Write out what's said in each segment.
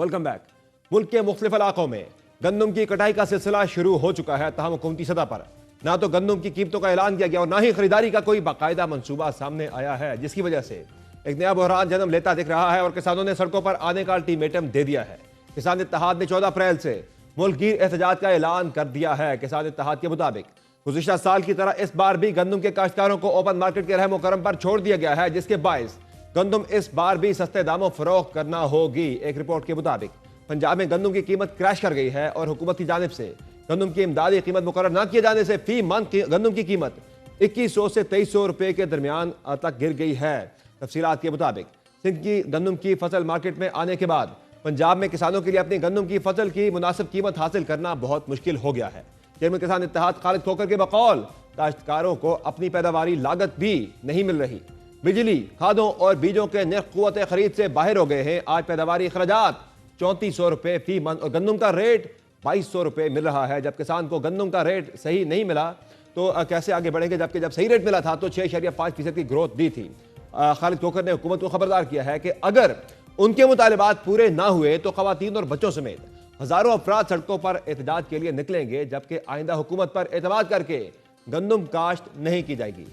Welcome back. ملک کے مختلف علاقوں میں گندم کی کٹائی کا سلسلہ شروع ہو چکا ہے، تاہم حکومتی سطح پر نہ تو گندم کی قیمتوں کا اعلان کیا گیا اور نہ ہی خریداری کا کوئی باقاعدہ منصوبہ سامنے آیا ہے، جس کی وجہ سے ایک نیا بحران جنم لیتا دکھ رہا ہے اور کسانوں نے سڑکوں پر آنے کا الٹیمیٹم دے دیا ہے۔ کسان اتحاد نے 14 اپریل سے ملک گیر احتجاج کا اعلان کر دیا ہے۔ کسان اتحاد کے مطابق گزشتہ سال کی طرح اس بار بھی گندم کے کاشتکاروں کو اوپن مارکیٹ کے رحم و کرم پر چھوڑ دیا گیا ہے، جس کے باعث گندم اس بار بھی سستے داموں فروخت کرنا ہوگی۔ ایک رپورٹ کے مطابق پنجاب میں گندم کی قیمت کریش کر گئی ہے اور حکومت کی جانب سے گندم کی امدادی قیمت مقرر نہ کیے جانے سے فی من گندم کی قیمت 2100 سے 2300 روپے کے درمیان تک گر گئی ہے۔ تفصیلات کے مطابق سندھ کی گندم کی فصل مارکیٹ میں آنے کے بعد پنجاب میں کسانوں کے لیے اپنی گندم کی فصل کی مناسب قیمت حاصل کرنا بہت مشکل ہو گیا ہے۔ چیئرمین کسان اتحاد خالد کھوکھر کے بقول کاشتکاروں کو اپنی پیداواری لاگت بھی نہیں مل رہی، بجلی، کھادوں اور بیجوں کے نرخ قوت خرید سے باہر ہو گئے ہیں۔ آج پیداواری اخراجات 3400 روپے فی من اور گندم کا ریٹ 2200 روپے مل رہا ہے۔ جب کسان کو گندم کا ریٹ صحیح نہیں ملا تو کیسے آگے بڑھیں گے، جبکہ جب صحیح ریٹ ملا تھا تو 6.5% کی گروتھ دی تھی۔ خالد کھوکھر نے حکومت کو خبردار کیا ہے کہ اگر ان کے مطالبات پورے نہ ہوئے تو خواتین اور بچوں سمیت ہزاروں افراد سڑکوں پر احتجاج کے لیے نکلیں گے، جبکہ آئندہ حکومت پر اعتماد کر کے گندم کاشت نہیں کی جائے گی۔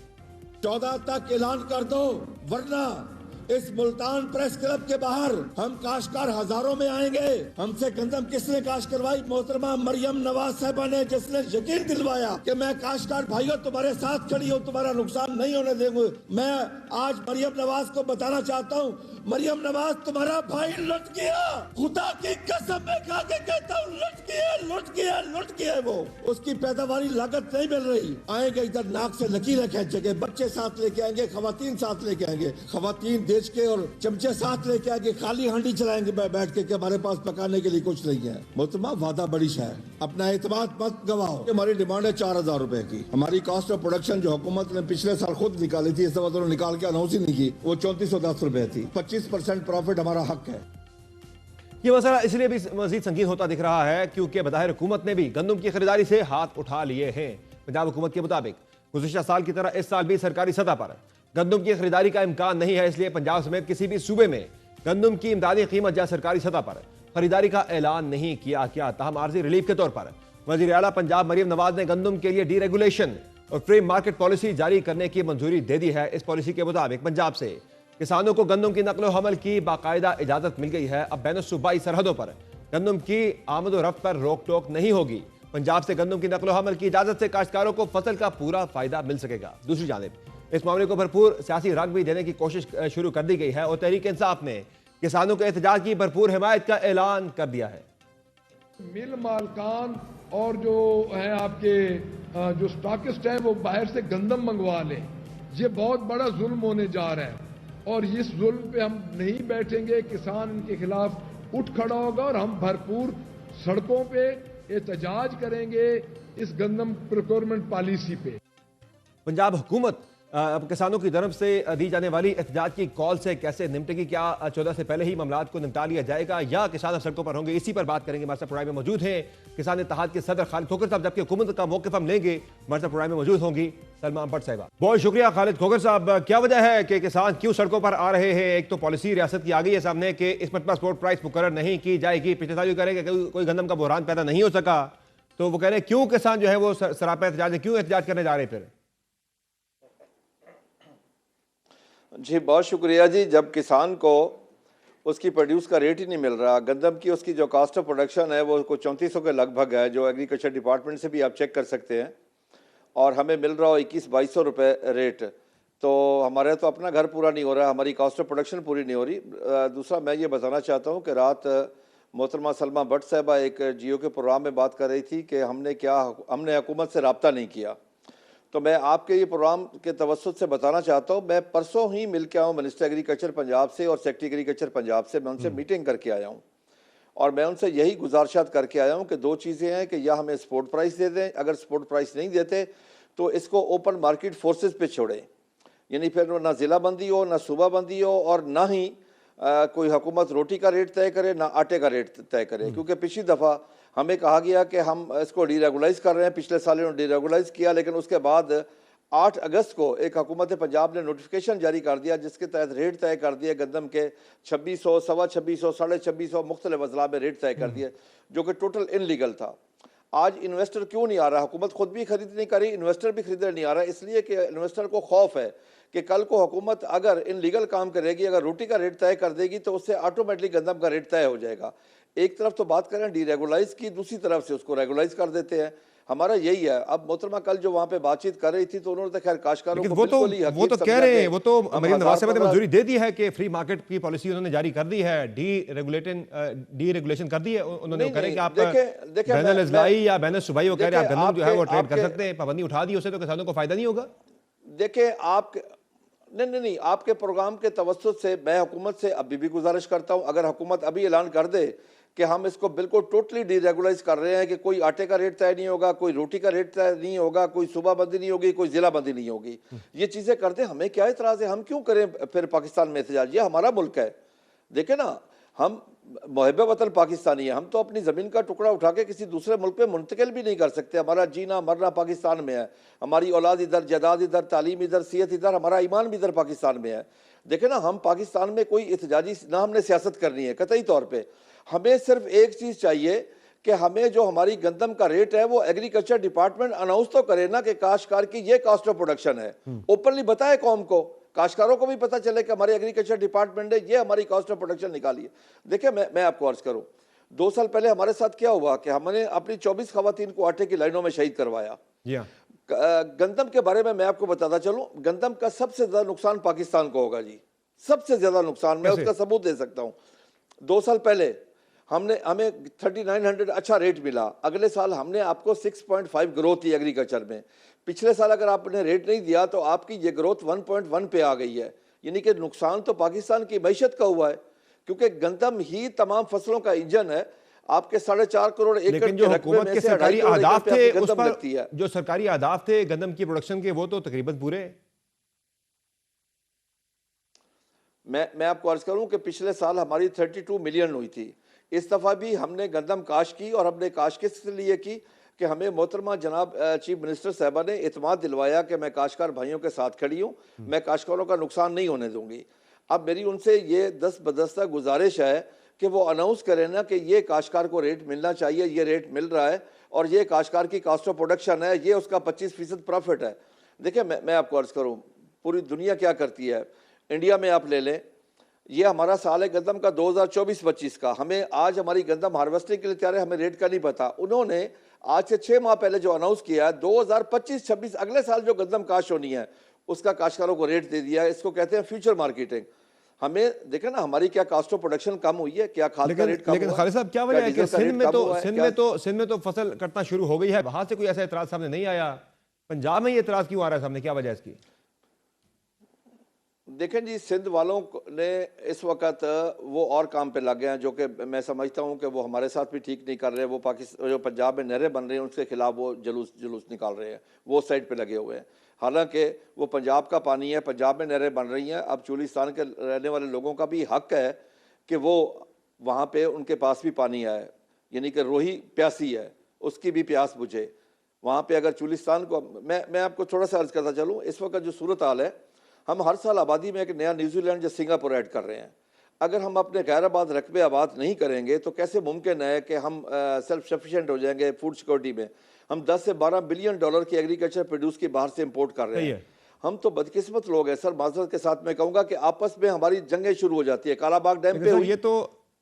14 تک اعلان کر دو، ورنہ اس ملتان پریس کلب کے باہر ہم کاشتکار ہزاروں میں آئیں گے۔ ہم سے گندم کس نے کاشت کروائی؟ محترمہ مریم نواز صاحبہ نے، جس نے یقین دلوایا کہ میں کاشتکار بھائیوں تمہارے ساتھ کھڑی ہوں، تمہارا نقصان نہیں ہونے دیں گے۔ میں آج مریم نواز کو بتانا چاہتا ہوں، مریم نواز تمہارا بھائی لٹ گیا، خدا کی قسم میں کھا کے کہتا ہوں، لٹ گیا وہ، اس کی پیداواری لاگت نہیں مل رہی۔ آئیں گے ادھر ناک سے لکیریں کھینچیں گے، بچے ساتھ لے کے آئیں گے، خواتین ساتھ لے کے آئیں گے، خواتین دیش کے اور چمچے ساتھ لے کے آئیں گے، خالی ہانڈی چلائیں گے بیٹھ کے کہ ہمارے پاس پکانے کے لیے کچھ نہیں ہے۔ محترمہ وعدہ بڑی ہے، اپنا اعتماد مت گواؤ۔ ہماری ڈیمانڈ ہے 4000 روپے کی۔ ہماری کاسٹ آف پروڈکشن جو حکومت نے پچھلے سال خود نکالی تھی، اس دفعہ انہوں نے نکال کے اناؤنس ہی نہیں کی، وہ 3410 روپے تھی۔ 25% پروفٹ ہمارا حق ہے۔ یہ مسئلہ اس لیے بھی مزید سنگین ہوتا دکھ رہا ہے کیونکہ بظاہر حکومت نے بھی گندم کی خریداری سے ہاتھ اٹھا لیے ہیں۔ پنجاب حکومت کے مطابق گزشتہ سال کی طرح اس سال بھی سرکاری سطح پر گندم کی خریداری کا امکان نہیں ہے، اس لیے پنجاب سمیت کسی بھی صوبے میں گندم کی امدادی قیمت یا سرکاری سطح پر خریداری کا اعلان نہیں کیا گیا۔ تاہم عارضی ریلیف کے طور پر وزیر اعلیٰ پنجاب مریم نواز نے گندم کے لیے ڈی ریگولیشن اور فری مارکیٹ پالیسی جاری کرنے کی منظوری دے دی ہے۔ اس پالیسی کے مطابق پنجاب سے کسانوں کو گندم کی نقل و حمل کی باقاعدہ اجازت مل گئی ہے۔ اب بین الصوبائی سرحدوں پر گندم کی آمد و رفت پر روک ٹوک نہیں ہوگی۔ پنجاب سے گندم کی نقل و حمل کی اجازت سے کاشتکاروں کو فصل کا پورا فائدہ مل سکے گا۔ دوسری جانب اس معاملے کو بھرپور سیاسی رنگ بھی دینے کی کوشش شروع کر دی گئی ہے اور تحریک انصاف نے کسانوں کے احتجاج کی بھرپور حمایت کا اعلان کر دیا ہے۔ مل مالکان اور جو ہیں آپ کے جو سٹاکسٹ ہیں وہ باہر سے گندم منگوا لیں، یہ بہت بڑا ظلم ہونے جا رہا ہے اور اس ظلم پہ ہم نہیں بیٹھیں گے۔ کسان ان کے خلاف اٹھ کھڑا ہوگا اور ہم بھرپور سڑکوں پہ احتجاج کریں گے اس گندم پروکیورمنٹ پالیسی پہ۔ پنجاب حکومت کسانوں کی طرف سے دی جانے والی احتجاج کی کال سے کیسے نمٹے گی؟ کیا 14 سے پہلے ہی معاملات کو نمٹا لیا جائے گا یا کسان سڑکوں پر ہوں گے؟ اسی پر بات کریں گے۔ ہمارے ساتھ پروگرام میں موجود ہیں کسان اتحاد کے صدر خالد کھوکھر صاحب، جبکہ حکومت کا موقف ہم لیں گے۔ ہمارے ساتھ پروگرام میں موجود ہوں گی سلما بٹ صاحبہ۔ بہت شکریہ خالد کھوکھر صاحب۔ کیا وجہ ہے کہ کسان کیوں سڑکوں پر آ رہے ہیں؟ ایک تو پالیسی ریاست کی آ گئی ہے سامنے کہ اس مرتبہ سپورٹ پرائس مقرر نہیں کی جائے گی، پچھلے سال کریں کہ کوئی گندم کا بحران پیدا نہیں ہو سکا، تو وہ کہہ رہے ہیں کیوں کسان جو ہے وہ سراپا احتجاج ہے، کیوں احتجاج کرنے جا رہے پھر؟ جی بہت شکریہ جی۔ جب کسان کو اس کی پروڈیوس کا ریٹ ہی نہیں مل رہا، گندم کی اس کی جو کاسٹ آف پروڈکشن ہے وہ 3400 کے لگ بھگ ہے، جو ایگریکلچر ڈپارٹمنٹ سے بھی آپ چیک کر سکتے ہیں، اور ہمیں مل رہا ہو 2100-2200 روپے ریٹ، تو ہمارے تو اپنا گھر پورا نہیں ہو رہا، ہماری کاسٹ آف پروڈکشن پوری نہیں ہو رہی۔ دوسرا میں یہ بتانا چاہتا ہوں کہ رات محترمہ سلما بٹ صاحبہ ایک جیو کے پروگرام میں بات کر رہی تھی کہ ہم نے حکومت سے رابطہ نہیں کیا، تو میں آپ کے یہ پروگرام کے توسط سے بتانا چاہتا ہوں، میں پرسوں ہی مل کے آیا ہوں منسٹر ایگریکلچر پنجاب سے اور سیکٹری ایگریکلچر پنجاب سے، میں ان سے میٹنگ کر کے آیا ہوں اور میں ان سے یہی گزارشات کر کے آیا ہوں کہ دو چیزیں ہیں کہ یا ہمیں سپورٹ پرائس دے دیں، اگر سپورٹ پرائس نہیں دیتے تو اس کو اوپن مارکیٹ فورسز پہ چھوڑیں، یعنی پھر نہ ضلع بندی ہو، نہ صوبہ بندی ہو، اور نہ ہی کوئی حکومت روٹی کا ریٹ طے کرے، نہ آٹے کا ریٹ طے کرے، کیونکہ پچھلی دفعہ ہمیں کہا گیا کہ ہم اس کو ڈی ریگولائز کر رہے ہیں، پچھلے سال انہوں نے ڈی ریگولائز کیا، لیکن اس کے بعد 8 अगस्त को एक हुकूमत पंजाब ने नोटिफिकेशन जारी कर दिया जिसके तहत रेट तय कर दिए गंदम के 2600, 2650, 2650 मुख्तलिफ अजला में रेट तय कर दिए, जो कि टोटल इनलीगल था। आज इन्वेस्टर क्यों नहीं आ रहा? हुकूमत खुद भी खरीद नहीं कर रही, इन्वेस्टर भी खरीदने नहीं आ रहा, इसलिए कि इन्वेस्टर को खौफ है कि कल को हुकूमत अगर इनलीगल काम करेगी, अगर रोटी का रेट तय कर देगी तो उससे ऑटोमेटिकली गंदम का रेट तय हो जाएगा। एक तरफ तो बात करें डीरेगुलाइज की, दूसरी तरफ से उसको रेगुलाइज कर देते हैं। हमारा यही है। अब मोहतरमा कल जो वहाँ पे बातचीत कर रही थी तो उन्होंने तो खैर काश्तकारों को बिल्कुल ही वो तो कह रहे हैं, वो तो मरीम नवाज साहब ने मंजूरी दे दी है कि फ्री मार्केट की पॉलिसी उन्होंने जारी कर दी है, डी रेगुलेशन कर दी है उन्होंने। कह रहे हैं कि आप बैनल इजलाई या बैनल सुबाई वो कह रहे हैं आप गंदम जो है वो ट्रेड कर सकते हैं, पाबंदी उठा दी, उससे तो किसानों को फायदा नहीं होगा। देखिए आप नहीं, आपके प्रोग्राम के तवज्जुह से मैं हुकूमत से अभी भी गुजारिश करता हूं, अगर हुकूमत अभी ऐलान कर दे कि हम इसको बिल्कुल टोटली डीरेगुलाइज कर रहे हैं कि कोई आटे का रेट तय नहीं होगा, कोई रोटी का रेट तय नहीं होगा, कोई सूबा बंदी नहीं होगी, कोई जिला बंदी नहीं होगी, ये चीजें कर दे, हमें क्या इतराज है? हम क्यों करें फिर पाकिस्तान में एहतजाज? ये हमारा मुल्क है। देखे ना, हम मुहब्बे वतन पाकिस्तानी है, हम तो अपनी ज़मीन का टुकड़ा उठा के किसी दूसरे मुल्क में मुंतकिल भी नहीं कर सकते। हमारा जीना मरना पाकिस्तान में है, हमारी औलाद इधर, जायदाद इधर, तालीम इधर, सियत इधर, हमारा ईमान भी इधर पाकिस्तान में है। देखे ना, हम पाकिस्तान में कोई एहतजाजी ना हमने सियासत करनी है कतई तौर पर। हमें सिर्फ एक चीज़ चाहिए कि हमें जो हमारी गंदम का रेट है वो एग्रीकल्चर डिपार्टमेंट अनाउंस तो करे ना कि काश्तकार की ये कॉस्ट ऑफ प्रोडक्शन है, ओपनली बताए कौम को, काश्तकारों को भी पता चले कि हमारे एग्रीकल्चर डिपार्टमेंट ने ये हमारी कॉस्ट ऑफ प्रोडक्शन निकाली है। देखिए मैं आपको अर्ज करूं, 2 साल पहले हमारे साथ क्या हुआ कि हमने अपनी 24 खवातीन को आटे की लाइनों में शहीद करवाया। गंदम के बारे में मैं आपको बताता चलूं, गंदम का सबसे ज्यादा नुकसान पाकिस्तान को होगा जी, सबसे ज्यादा नुकसान। मैं उसका सबूत दे सकता हूं। 2 साल पहले हमें 3900 अच्छा रेट मिला, अगले साल हमने आपको 6.5 ग्रोथ थी एग्रीकल्चर में। पिछले साल अगर आपने रेट नहीं दिया तो आपकी ये ग्रोथ 1.1 पे आ गई है, यानी कि नुकसान तो पाकिस्तान की मईशत का हुआ है, क्योंकि गंदम ही तमाम फसलों का इंजन है। आपके 4.5 करोड़ एकड़ लेकिन जो हुकूमत के सरकारी अहदाफ थे उस पर, जो सरकारी अहदाफ थे गंदम की प्रोडक्शन के, वो तो तकरीबन पूरे। मैं आपको अर्ज करूं कि पिछले साल हमारी 32 मिलियन हुई थी। इस दफ़ा भी हमने गंदम काश की, और हमने काश किस लिए की कि हमें मोहतरमा जनाब चीफ मिनिस्टर साहबा ने इत्माद दिलवाया कि मैं काश्तकार भाइयों के साथ खड़ी हूँ, मैं काश्तकारों का नुकसान नहीं होने दूंगी। अब मेरी उनसे ये दस्तबदस्ता गुजारिश है कि वो अनाउंस करें ना कि ये काश्तकार को रेट मिलना चाहिए, ये रेट मिल रहा है, और ये काश्तकार की कॉस्ट ऑफ प्रोडक्शन है, ये उसका 25% प्रॉफिट है। देखिए मैं आपको अर्ज करूँ, पूरी दुनिया क्या करती है। इंडिया में आप ले लें, ये हमारा साल है गंदम का 2024-25 का, हमें आज हमारी गंदम हार्वेस्टिंग के लिए तैयार है, हमें रेट का नहीं पता। उन्होंने आज से 6 माह पहले जो अनाउंस किया है 2025-26 अगले साल जो गंदम काश होनी है उसका काश्तकारों को रेट दे दिया है। इसको कहते हैं फ्यूचर मार्केटिंग। हमें देखें ना हमारी क्या कॉस्ट ऑफ प्रोडक्शन कम हुई है, क्या खाद का रेट कम हुआ है। लेकिन खालिद साहब क्या वजह है कि सिंध में तो फसल कटना शुरू हो गई है, वहां से कोई ऐसा एतराज सामने नहीं आया, पंजाब में ये एतराज क्यों आ रहा है सामने, क्या वजह है इसकी? देखें जी, सिंध वालों ने इस वक्त वो और काम पे लग गए हैं जो कि मैं समझता हूँ कि वो हमारे साथ भी ठीक नहीं कर रहे। वो पाकिस्तान जो पंजाब में नहरें बन रही हैं उसके खिलाफ वो जुलूस निकाल रहे हैं, वो साइड पे लगे हुए हैं। हालांकि वो पंजाब का पानी है, पंजाब में नहरें बन रही हैं। अब चुलिस्तान के रहने वाले लोगों का भी हक है कि वो वहाँ पे उनके पास भी पानी आए, यानी कि रोही प्यासी है उसकी भी प्यास बुझे। वहाँ पे अगर चुलिस्तान को मैं आपको थोड़ा सा अर्ज करता चलूँ, इस वक्त जो सूरत हाल है, हम हर साल आबादी में एक नया न्यूजीलैंड या सिंगापुर ऐड कर रहे हैं। अगर हम अपने गैर आबाद रकबे आबाद नहीं करेंगे तो कैसे मुमकिन है कि हम सेल्फ सफिशिएंट हो जाएंगे फूड सिक्योरिटी में। हम 10 से 12 बिलियन डॉलर की एग्रीकल्चर प्रोड्यूस की बाहर से इंपोर्ट कर रहे हैं। हम तो बदकिस्मत लोग हैं सर, माजरत के साथ मैं कहूँगा कि आपस में हमारी जंगें शुरू हो जाती है। कालाबाग डैम पे ये तो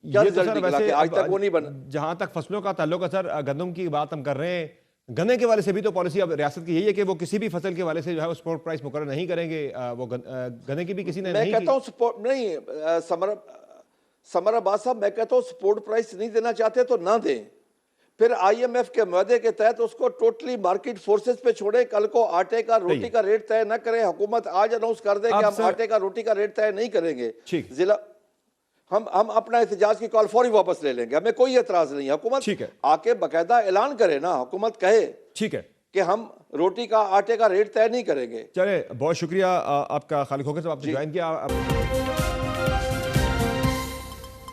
सर वैसे आज तक वो नहीं बना। जहाँ तक फसलों का ताल्लुक है सर, गंदम की बात हम कर रहे हैं, गन्ने के वाले से भी तो पॉलिसी अब रियासत की यही है कि वो किसी भी फसल के वाले से जो है वो सपोर्ट प्राइस मुकर्रर नहीं करेंगे। वो गन्ने की भी किसी ने मैं कहता हूँ सपोर्ट नहीं, समराबाद साहब मैं कहता हूँ सपोर्ट प्राइस नहीं देना चाहते तो ना दें, फिर IMF के मुआहदे के तहत उसको टोटली मार्केट फोर्सेस पे छोड़े। कल को आटे का रोटी का रेट तय न करें, हुकूमत आज अनाउंस कर दे कि हम आटे का रोटी का रेट तय नहीं करेंगे, जिला हम अपना एहतजाज की कॉल फौरी वापस ले लेंगे, हमें कोई एतराज नहीं है। हुकूमत आके बाकायदा ऐलान करे ना, हुकूमत कहे ठीक है कि हम रोटी का आटे का रेट तय नहीं करेंगे। चले, बहुत शुक्रिया आपका खालिद खोखर साहब, आपने ज्वाइन किया।